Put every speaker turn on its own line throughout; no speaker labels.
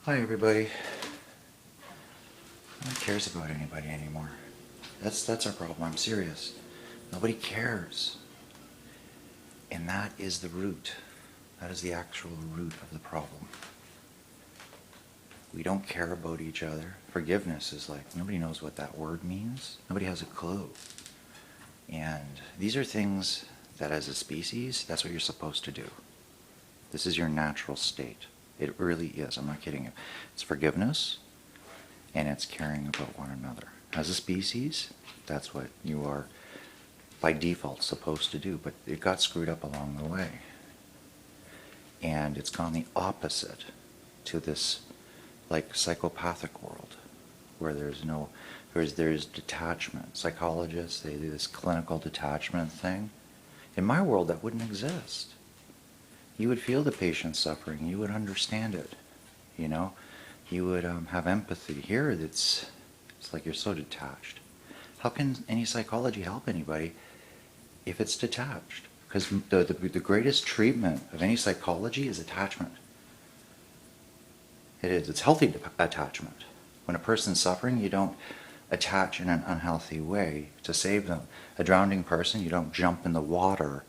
Hi everybody. Nobody cares about anybody anymore. That's our problem. I'm serious. Nobody cares. And that is the root. That is the actual root of the problem. We don't care about each other. Forgiveness is like, nobody knows what that word means. Nobody has a clue. And these are things that as a species, that's what you're supposed to do. This is your natural state. It really is. I'm not kidding you. It's forgiveness, and it's caring about one another. As a species, that's what you are by default supposed to do, but it got screwed up along the way. And it's gone the opposite to this like psychopathic world where there's detachment. Psychologists, they do this clinical detachment thing. In my world, that wouldn't exist. You would feel the patient's suffering. You would understand it. You know, you would have empathy. Here, it's like you're so detached. How can any psychology help anybody if it's detached? Because the greatest treatment of any psychology is attachment. It is. It's healthy attachment. When a person's suffering, you don't attach in an unhealthy way to save them. A drowning person, you don't jump in the water,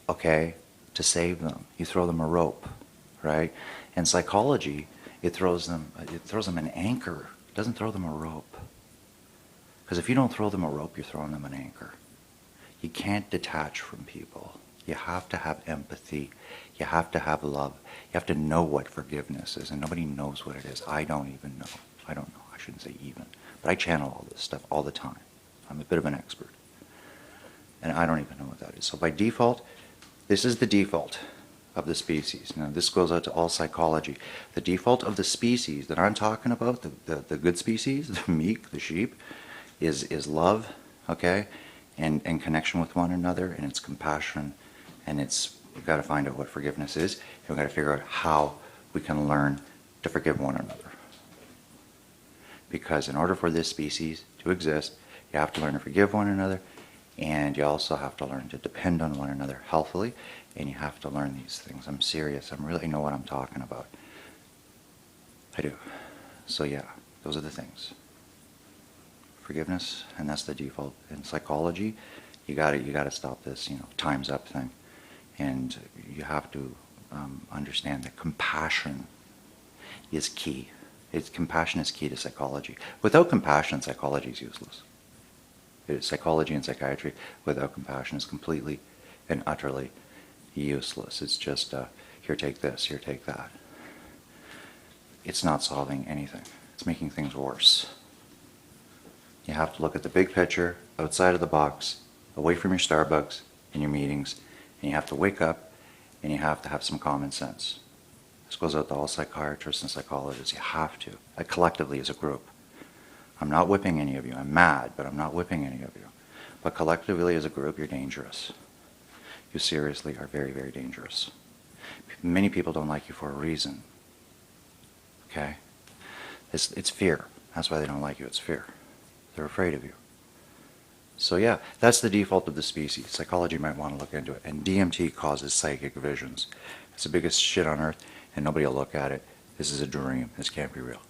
okay, to save them. You throw them a rope, right? In psychology, it throws them an anchor. It doesn't throw them a rope. Because if you don't throw them a rope, you're throwing them an anchor. You can't detach from people. You have to have empathy. You have to have love. You have to know what forgiveness is, and nobody knows what it is. I don't even know. I don't know. I shouldn't say even. But I channel all this stuff all the time. I'm a bit of an expert. And I don't even know what that is. So by default, this is the default of the species. Now this goes out to all psychology. The default of the species that I'm talking about, the good species, the meek, the sheep, is love, okay? And connection with one another, and it's compassion, and we've got to find out what forgiveness is, and we've got to figure out how we can learn to forgive one another. Because in order for this species to exist, you have to learn to forgive one another, and you also have to learn to depend on one another healthily, and you have to learn these things. I'm serious. I really know what I'm talking about. I do. So yeah, those are the things. Forgiveness, and that's the default. In psychology, you gotta stop this, time's up thing, and you have to understand that compassion is key. Compassion is key to psychology. Without compassion, psychology is useless. Psychology and psychiatry without compassion is completely and utterly useless. It's just here, take this, here, take that. It's not solving anything. It's making things worse. You have to look at the big picture, outside of the box, away from your Starbucks and your meetings, and you have to wake up and you have to have some common sense. This goes out to all psychiatrists and psychologists. You have to, collectively as a group. I'm not whipping any of you. I'm mad, but I'm not whipping any of you. But collectively as a group, you're dangerous. You seriously are very, very dangerous. Many people don't like you for a reason. Okay? It's fear. That's why they don't like you. It's fear. They're afraid of you. So yeah, that's the default of the species. Psychology might want to look into it. And DMT causes psychic visions. It's the biggest shit on earth, and nobody will look at it. This is a dream. This can't be real.